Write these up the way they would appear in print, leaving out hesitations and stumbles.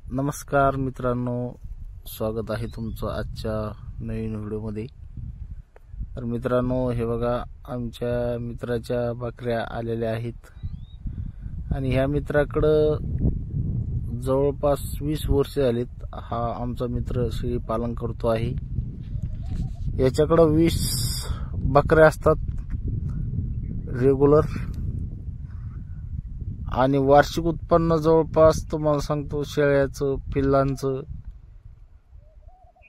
नमस्कार मित्रांनो, स्वागत आहे तुमचं आजच्या नवीन व्हिडिओमध्ये। तर मित्रांनो, हे बघा, आमच्या मित्राच्या बकऱ्या आलेल्या आहेत आणि ह्या मित्राकडं जवळपास 20 वर्ष झालीत। हा आमचा मित्र शेळी पालन करतो आहे। याच्याकडं 20 बकऱ्या असतात रेग्युलर आणि वार्षिक उत्पन्न जवळपास तुम्हाला सांगतो शेळ्याचं पिल्लांचं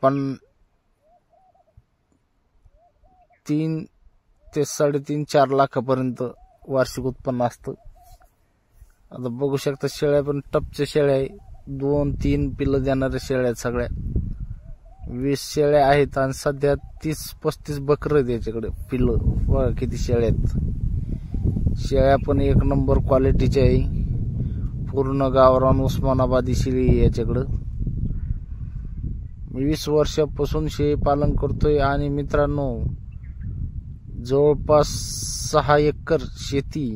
पण 3 ते 3.5-4 लाखापर्यंत वार्षिक उत्पन्न असतं। आता बघू शकता, शेळ्या पण टपच्या शेळ्या आहे, 2-3 पिल्लं देणाऱ्या शेळ्या आहेत सगळ्या। 20 शेळ्या आहेत आणि सध्या 30-35 बकरं आहेत याच्याकडे पिल्लं। बघा किती शेळ्या आहेत। शेळ्या पण एक नंबर क्वालिटीच्या आहे, पूर्ण गावरान उस्मानाबादी शेळी आहे याच्याकडं। 20 वर्षापासून शेळी पालन करतोय आणि मित्रांनो, जवळपास 6 एकर शेती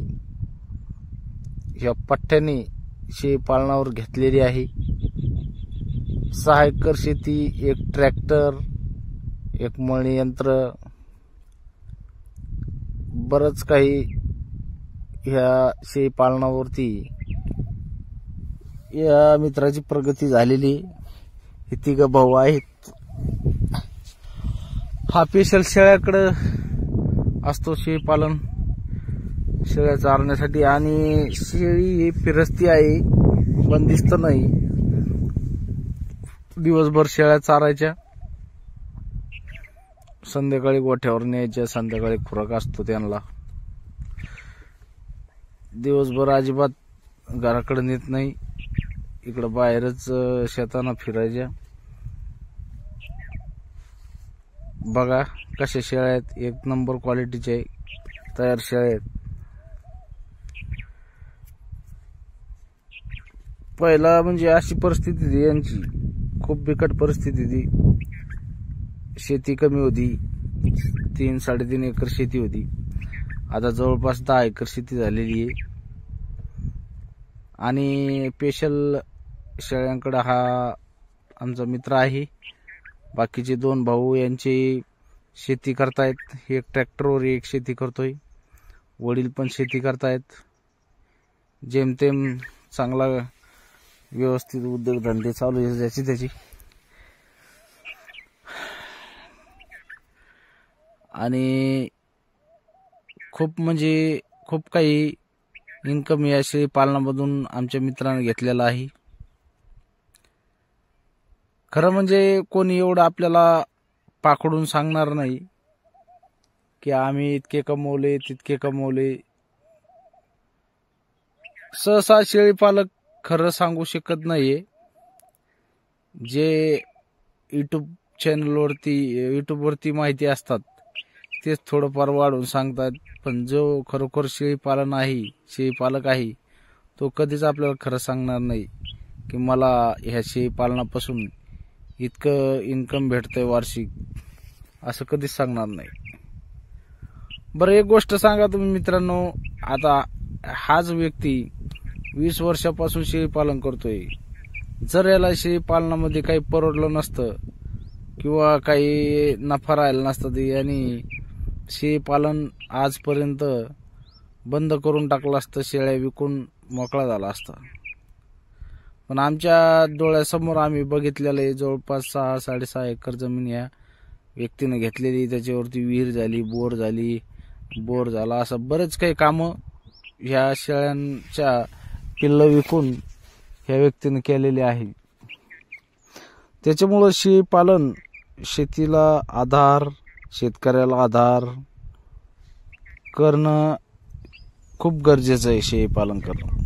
या पट्ट्याने शेळी पालनावर घेतलेली आहे। 6 एकर शेती, एक ट्रॅक्टर, एक मळणी यंत्र, बरंच काही ह्या शेळी पालनावरती या मित्राची प्रगती झालेली। हे 3 भाऊ आहेत। हा स्पेशल शेळ्याकडे असतो शेळी पालन, शेळ्या चारण्यासाठी। आणि शेळी ही फिरस्ती आहे, बंदिस्त नाही। दिवसभर शेळ्या चारायच्या, संध्याकाळी गोठ्यावर न्यायच्या, संध्याकाळी खुराक असतो त्यांना। दिवसभर अजिबात घराकडे नेत नाही, इकडे बाहेरच शेताना फिरायच्या। बघा कशा शेळ्या आहेत, एक नंबर क्वालिटीचे तयार शेळ्या आहेत। पहिला म्हणजे अशी परिस्थिती होती यांची, खूप बिकट परिस्थिती होती। शेती कमी होती, 3-3.5 एकर शेती होती। आता जवळपास 10 एकर शेती झालेली आहे। आणि स्पेशल शेळ्यांकडे हा आमचा मित्र आहे। बाकीचे 2 भाऊ यांची शेती करतायत, एक ट्रॅक्टरवर एक शेती करतोय, वडील पण शेती करतायत। जेमतेम चांगला व्यवस्थित उद्योगधंदे चालू आहे ज्याची त्याची। आणि खूप काही इन्कम या शेळी पालनामधून आमच्या मित्राने घेतलेला आहे। खरं म्हणजे कोणी एवढं आपल्याला पाकडून सांगणार नाही की आम्ही इतके कमवले तितके कमवले। सहसा शेळी पालक खरं सांगू शकत नाहीये। जे युट्यूब वरती माहिती असतात तेच थोडंफार वाढवून सांगतात, पण जो खरोखर शेळी पालक आहे तो कधीच आपल्याला खरं सांगणार नाही की मला ह्या शेळी पालनापासून इतकं इन्कम भेटतंय वार्षिक, असं कधीच सांगणार नाही। बरं, एक गोष्ट सांगा तुम्ही मित्रांनो, आता हाच व्यक्ती 20 वर्षापासून शेळी पालन करतोय, जर याला शेळी पालनामध्ये काही परवडलं नसतं किंवा काही नफा राहिला नसता तर यांनी शेळी पालन आजपर्यंत बंद करून टाकलं असतं, शेळ्या विकून मोकळा झाला असता। पण आमच्या डोळ्यासमोर आम्ही बघितलेलं आहे, जवळपास 6-6.5 एकर जमीन या व्यक्तीने घेतलेली। त्याच्यावरती विहीर झाली, बोर झाला, असं बरेच काही कामं ह्या शेळ्यांच्या पिल्लं विकून ह्या व्यक्तीने केलेली आहे। त्याच्यामुळं शेळी पालन शेतीला आधार, शेतकऱ्याला आधार करणं खूप गरजेचं आहे। शेळी पालन करणं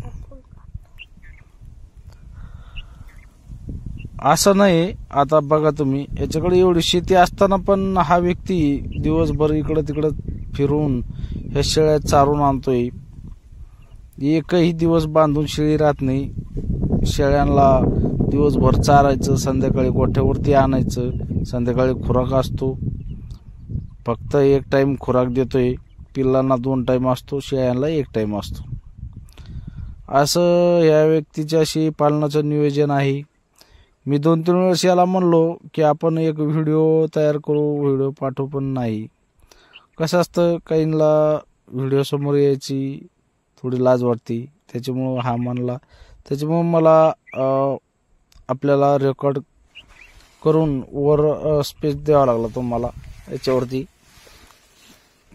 असं नाही। आता बघा तुम्ही, याच्याकडे एवढी शेती असताना पण हा व्यक्ती दिवसभर इकडं तिकडं फिरून ह्या शेळ्या चारून आणतोय। एकही दिवस बांधून शेळी राहत नाही। शेळ्यांना दिवसभर चारायचं, संध्याकाळी गोठ्यावरती आणायचं, संध्याकाळी खुराक असतो, फक्त 1 टाइम खुराक देतोय। पिल्लांना 2 टाइम असतो, शेळ्यांना 1 टाइम असतो। असं या व्यक्तीच्या शेळी पालनाचं नियोजन आहे। मी 2-3 वेळेस याला म्हणलो की आपण एक व्हिडिओ तयार करू, व्हिडिओ पाठवू, पण नाही. कसं असतं, काहींना व्हिडिओ समोर यायची थोडी लाज वाटते, त्याच्यामुळं हा म्हणला. त्याच्यामुळं मला आपल्याला रेकॉर्ड करून वर स्पेस द्यावा लागला तुम्हाला याच्यावरती.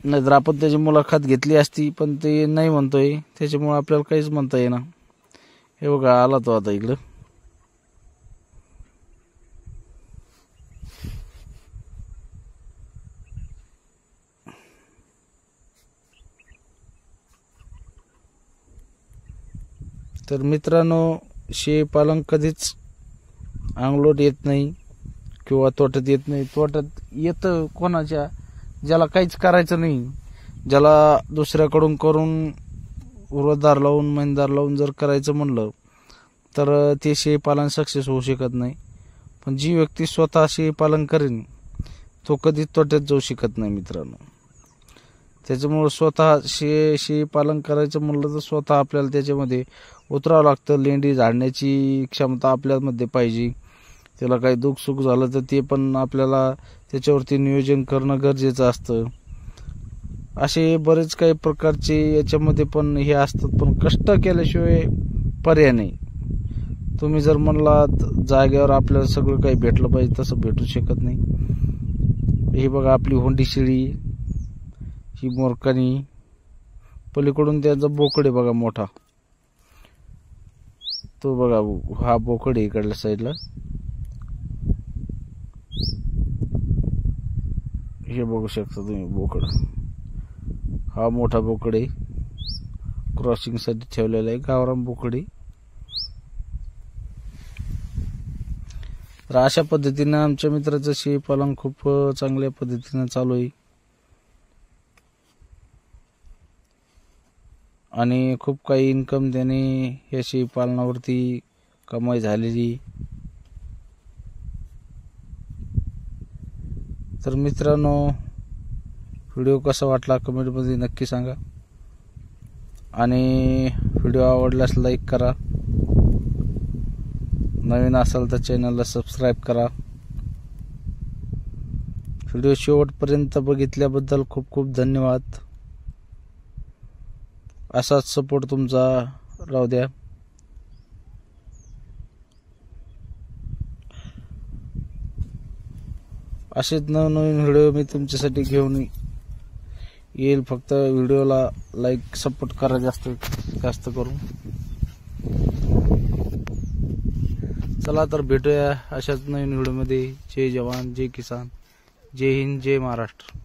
नाहीतर आपण त्याची मुलाखत घेतली असती, पण ते नाही म्हणतोय, त्याच्यामुळं आपल्याला काहीच म्हणता येईना. हे बघा, आला तो आता इकडं. तर मित्रांनो, शेळीपालन कधीच अंगलोट येत नाही किंवा तोट्यात येत नाही. तोट्यात येतं कोणाच्या, ज्याला काहीच करायचं नाही, ज्याला दुसऱ्याकडून करून उरतदार लावून महिनदार लावून जर करायचं म्हणलं तर ते शेळीपालन सक्सेस होऊ शकत नाही. पण जी व्यक्ती स्वतः शेळीपालन करेन तो कधीच तोट्यात जाऊ शकत नाही मित्रांनो. त्याच्यामुळं स्वतः शेळीपालन करायचं म्हणलं तर स्वतः आपल्याला त्याच्यामध्ये उतरावं लागतं. लेंडी झाडण्याची क्षमता आपल्यामध्ये पाहिजे. त्याला काही दुःख सुख झालं तर ते पण आपल्याला त्याच्यावरती नियोजन करणं गरजेचं असतं. असे बरेच काही प्रकारचे याच्यामध्ये पण हे असतात. पण कष्ट केल्याशिवाय पर्याय नाही. तुम्ही जर म्हणला जागेवर आपल्याला सगळं काही भेटलं पाहिजे, तसं भेटू शकत नाही. हे बघा, आपली होंडी शेळी, ही मोरकानी, पलीकडून त्याचा बोकड आहे बघा मोठा, तो बघा, हा बोकड आहे इकडल्या साईडला. हे बघू शकता तुम्ही बोकड, हा मोठा बोकड आहे, क्रॉसिंग साठी ठेवलेला आहे, गावरान बोकड आहे. तर अशा पद्धतीनं आमच्या मित्राचं शेळीपालन खूप चांगल्या पद्धतीनं चालू आहे आणि खूप काही इन्कम त्याने या शेळीपालनावरती कमाई झालेली. तर मित्रांनो, व्हिडिओ कसा वाटला कमेंटमध्ये नक्की सांगा आणि व्हिडिओ आवडल्यास लाईक करा. नवीन असाल तर चॅनलला सबस्क्राईब करा. व्हिडिओ शेवटपर्यंत बघितल्याबद्दल खूप खूप धन्यवाद. असाच सपोर्ट तुमचा राहू द्या. असेच नवनवीन व्हिडिओ मी तुमच्यासाठी घेऊन येईल. फक्त व्हिडिओला लाईक सपोर्ट करा जास्त करून. चला तर भेटूया अशाच नवीन व्हिडिओमध्ये. जय जवान, जय किसान, जय हिंद, जय महाराष्ट्र.